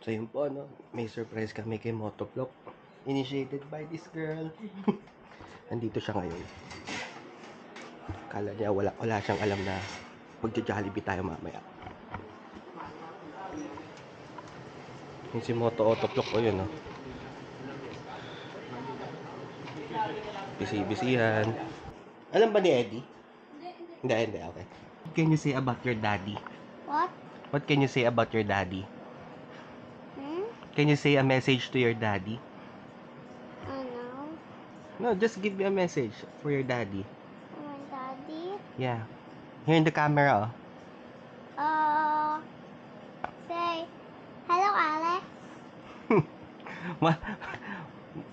So yun po, no? May surprise kami kay Motovlog. Initiated by this girl. Nandito siya ngayon. Kala niya wala siyang alam na magja-Jollibee tayo mamaya. Yung si Moto Autovlog ko yun, no? Bisi-bisihan. Alam ba ni Eddie? Hindi, okay. What can you say about your daddy? What? What can you say about your daddy? Can you say a message to your daddy? I know. No, just give me a message for your daddy. My daddy? Yeah. Here in the camera, Say, hello, Alex. What?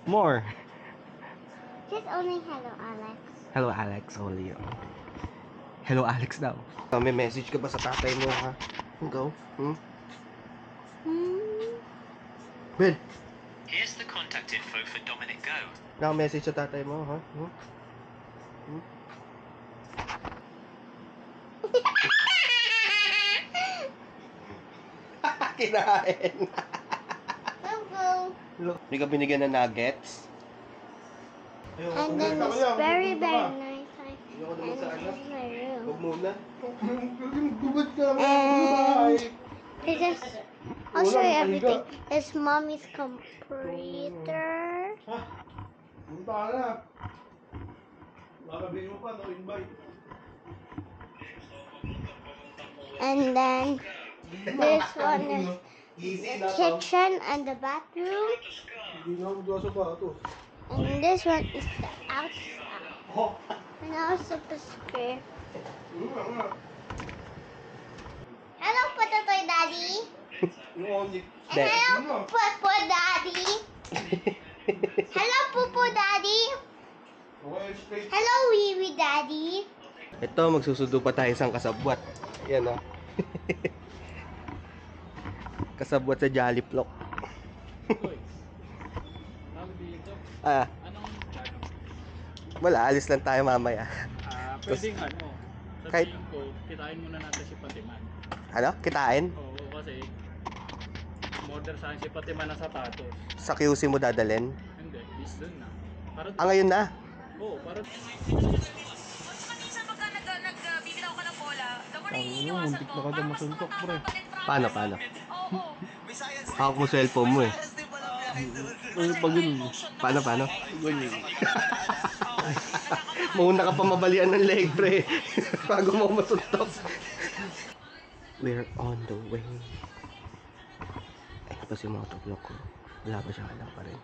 More. Just only hello, Alex. Hello, Alex. Only. Hello, Alex daw. May message ka ba sa tatay mo, ha? Go. Ben, Here's the contact info for Dominic Go. naka-message sa tatay mo, ha? Kinain. Go. Hindi ka binigyan ng nuggets? And then it's very, very nice. Ayoko naman sa ano. And this is my room. Huwag muna. And I'll show you everything. It's mommy's computer. Punta ka na. Lakabihin mo pa, no invite. And then this one is Easy the kitchen and the bathroom. Hindi na ako doon sa batos. And this one is the outside. And also the square. Hello, Pototoy Daddy. And hello, Popo Daddy. Hello, Popo Daddy. Hello, Wee Daddy. Ito, magsusundo pa tayo isang kasabwat. Yan, oh. Kasabwat sa Jollibee. Wala, alis lang tayo mamaya. Pwedeng ano, Kahit- sabihin ko, kitain muna natin si Patiman. Ano? Kitain? Oo, kasi order sa akin si Patiman ng sapatos. Sa QC mo dadalhin? Hindi, is dun na. Para Ngayon na. Oo, para Minsan pagka nagbibitaw ka ng bola, the more naiiwasan mo, parang mas tumatama pa din Paano? Oo. Hawak mo cellphone mo eh. Pag yun. Paano? Mauna ka pa mabalian ng leg, pre. Bago mo masuntok. We're on the way. Ay, pa si Motovlog ko. Wala pa siya, wala pa rin.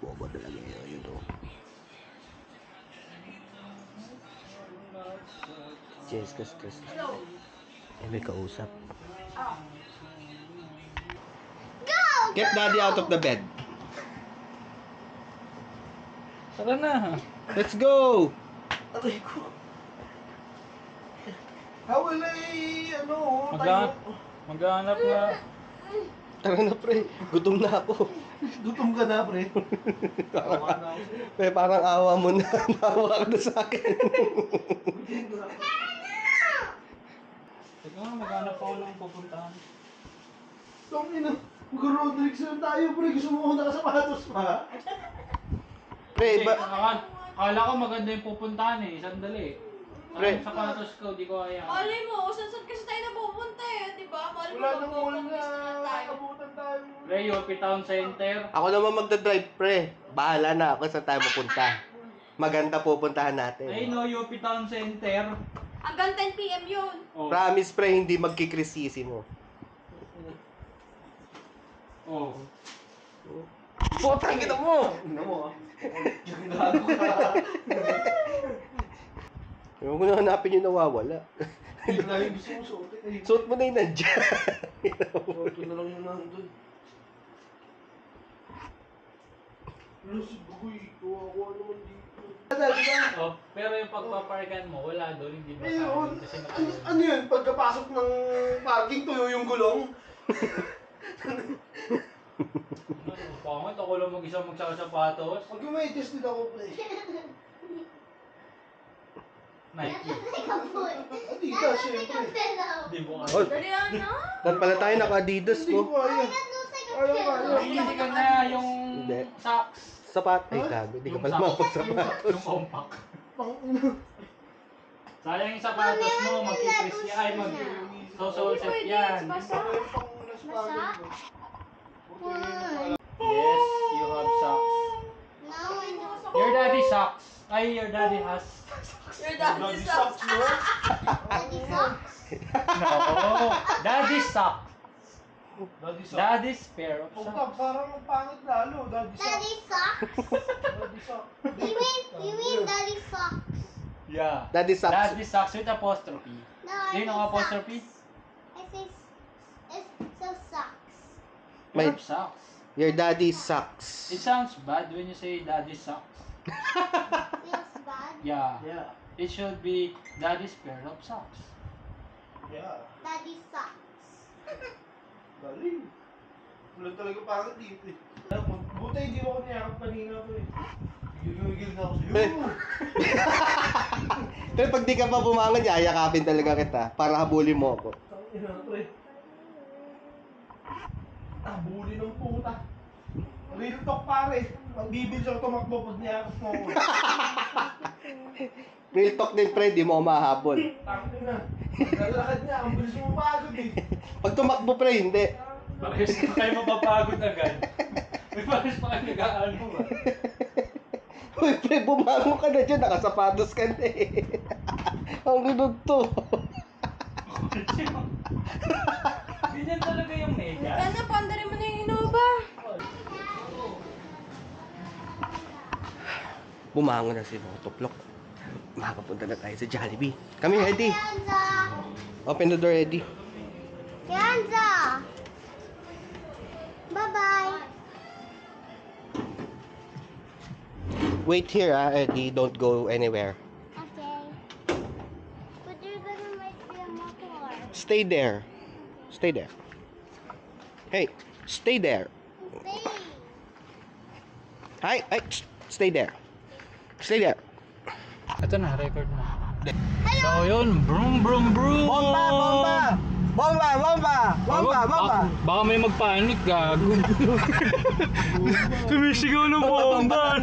Bobo talaga yun, yun, oh. Yes, kas. Eh, may kausap. Get daddy out of the bed. Tara na. Let's go! Aray ko. Hawalay, ano, Maghanap nga. Tara na, pre. Gutom na ako. Gutom ka na, pre. Pre, parang awa mo na. Awa ka na sa akin. Teka nga, maghanap ako ng pupuntahan. Tongina, mag-road na tayo, pre. Gusto mo ko nakasapatos pa? Pre, Akala ko maganda yung pupuntahan eh, sandali. Pre. Ang sapatos ko, di ko kaya. Malay mo, saan kasi tayo napupunta eh, di ba? Malay mo, Wala nang mall na. mag-business na tayo. Nakabutan tayo. Pre, UP Town Center. ako naman magdadrive, pre. Bahala na ako saan tayo mapunta. Maganda pupuntahan natin. Ay no, UP Town Center. Hanggang 10 PM yun. Oh. Promise, pre, hindi magkikrisisi mo. Oh. Putang kita mo! Ano mo, ah? Gago ka. Huwag mo na hanapin yung nawawala. Hindi na yung gusto mo suotin eh. Suot mo na yung nandiyan. Ito na lang yung nandun. Ano si Bugoy? Kawawa naman dito. Oh, pero yung pagpaparkan mo, wala doon, hindi ba Ayun. kasi Ano yun? Pagkapasok ng parking, tuyo yung gulong. Pangit, ako lang mag-isa magsakasapatos. Pag may test din ako, pre. Nike. Hindi ka, syempre. Di mo Oh, kaya. Dali na. dan pala tayo naka-Adidas Hindi ko ko. kaya. Hindi ka na yung Hindi. socks. Sapat. Ay, gago. Hindi ka pala mapagsapatos. Yung compact. Sayang yung sapatos mo, mag-press yan, ay mag-social set yan. Basa? Yes, you have socks. No, I don't. Your daddy socks. Ay, your daddy has. Your daddy sucks. Daddy socks? No, daddy socks. Daddy sock. Daddy's pair of Huwag socks. parang ang pangit lalo. Daddy sock. Daddy socks? Daddy sock. You mean daddy socks? Yeah. Daddy socks. Daddy socks with apostrophe. No, I Yun say ang apostrophe? socks. I say it's so socks. You May- have socks. Your daddy sucks. It sounds bad when you say daddy socks. Feels bad. Yeah. Yeah. It should be daddy's pair of socks. Yeah. Daddy socks. Galing. Wala talaga pangit dito eh. Buti hindi mo ako niyakap kanina ko eh. Gigil na ako sa'yo. Pero pag di ka pa bumangon, yayakapin talaga kita para habulin mo ako. Tangina, pre. Bully ng puta. Real talk pare. Magbibil siya tumakbo pag niyakap mo ako. Real talk din, pre, di mo ako mahabol. Tangina. Nalakad niya, ang bilis mo pagod eh. Pag tumakbo, pre, hindi. Parehas pa kayo mapapagod agad. May parehas pa kayo nagaan mo ba? Uy, pre, bumangon ka na dyan, nakasapatos ka na eh. Ang rinod to. Ganyan talaga yung mega. Sana pandarin mo na yung Innova. Bumangon na si Tuplok. Makakapunta na tayo sa Jollibee. Kami ready. Kianza! Open the door, Eddie. Kianza! Bye-bye. Wait here, Eddie. Don't go anywhere. Okay. But you're gonna make me a motor. Stay there. Stay there. Hey, stay there. Stay. Hi, stay there. Stay there. Ito na, record mo. Hello! So yun, broom broom broom! Bomba, bomba! Bomba, bomba! Bomba, bomba! Baka may magpanik, gago. Sumisigaw ng bomba!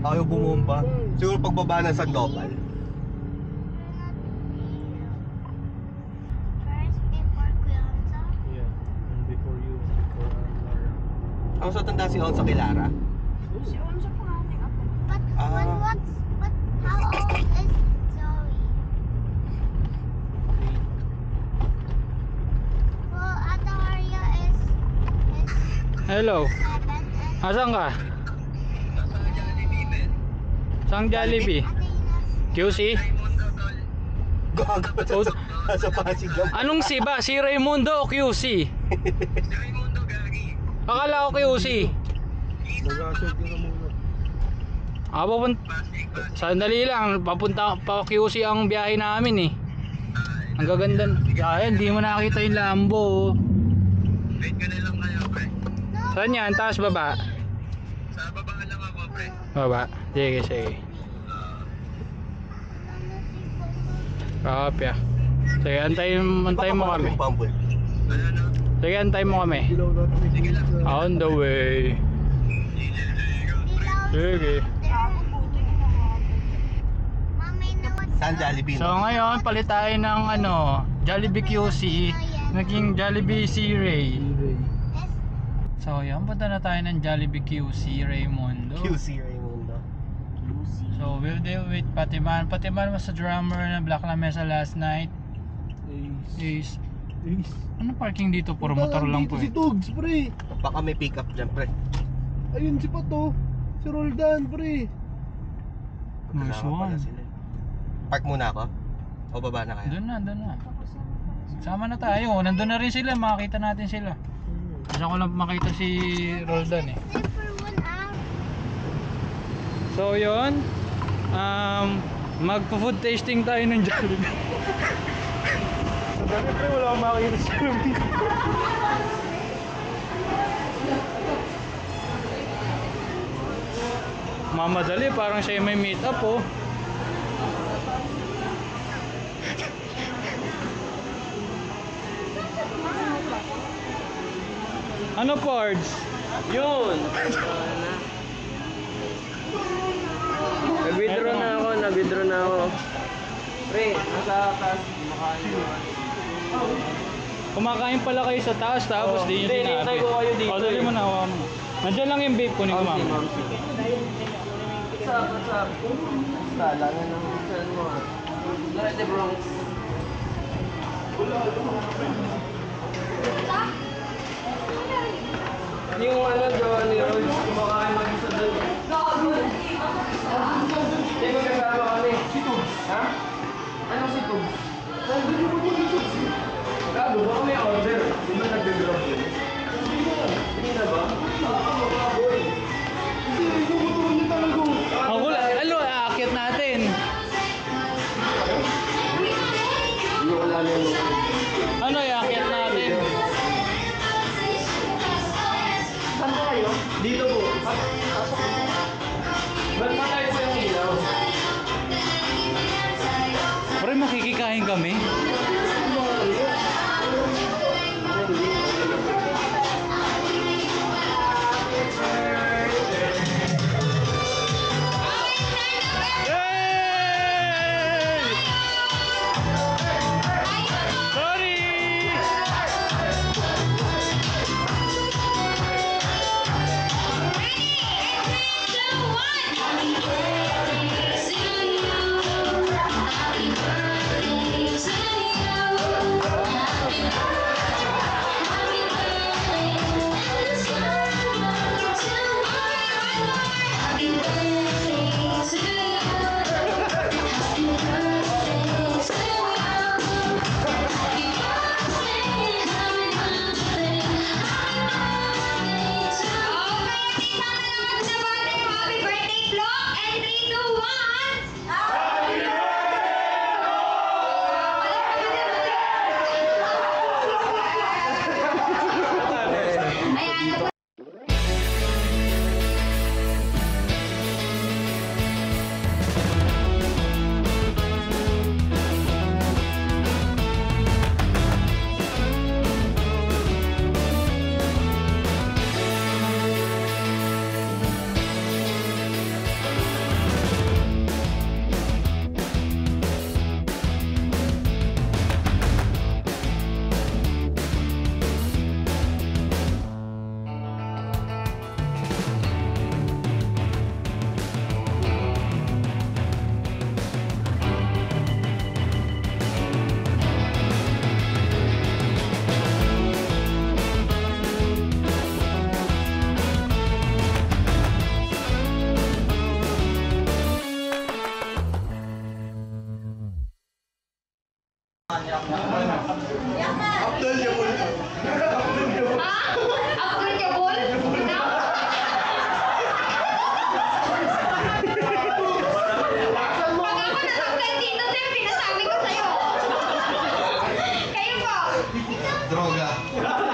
Ayaw bumomba. Siguro pagbaba ng Sandoval. First before Kianza. Yeah, and before you, before our... Ang sa tanda si Onsa Kilara. Si Onsa pa nga ating ako. But how old is Zoe? Well, Ate Maria is Hello, 7 and asan ka? Saan Jollibee? Ate Ines QC? Gago sa Pasig lang. Anong si ba? Si Raimundo o QC? Akala ko QC. Mag-asset ka na muna. Sandali lang, papunta pa QC ang biyahe namin eh. Ang gaganda. Ay, hindi mo nakita yung Lambo. Wait ka na lang kayo, pre. Saan yan? Taas baba? Sa baba lang ako, pre. Baba. Sige, sige. Kopya. Sige, antayin mo kami. Bumble. Sige, antayin mo kami. Ilaw natin may Sige lang. On the way. Sige. Mommy, no, what's Saan Jollibee? So ngayon, palit tayo ng Jollibee QC. Naging Jollibee C Ray. So yan, punta na tayo ng Jollibee QC Raimundo. QC Raimundo. So we'll deal with Patiman. Patiman was the drummer na Black La Mesa last night. Is ano parking dito? Puro motor lang po Si eh. Tugs, pre. Baka may pick up dyan, pre. Ayun si Pato. Si Roldan, pre. Nice Kasama pala one. sila. Park muna ako? O baba na kayo? Doon na. Sama na tayo. Nandun na rin sila. Makakita natin sila. Gusto ko lang makita si Roldan eh. stay for 1 hour? So yun, magpo-food tasting tayo ng Jollibee. Sa dami, pre, wala akong makikita sa Jollibee. Mamadali, parang siya may meet up oh. Ano parts? Yun! Nag-withdraw na ako. Pre, nasa taas, kumakain naman. Kumakain pala kayo sa taas tapos di nyo Hindi, sinabi. hinintay ko kayo dito O, dali mo na, hawa mo na. Nandiyan lang yung vape ko ni Ma'am. What's up? Tala na ng saan mo. Larete Bronx. Yung Johnny Roy, kumakain mag-isa doon. Hindi mo kasama kami. Situb. Ha? Anong situb? Gago, baka may order. Hindi mo nag-drop yun. Hindi na ba? Ako, ano, aakyat natin. Hindi ko alam yun. Ano, aakyat natin. Saan ba kayo? Dito po. Ba't patay po yung ilaw? Pre, makikikain kami. Droga.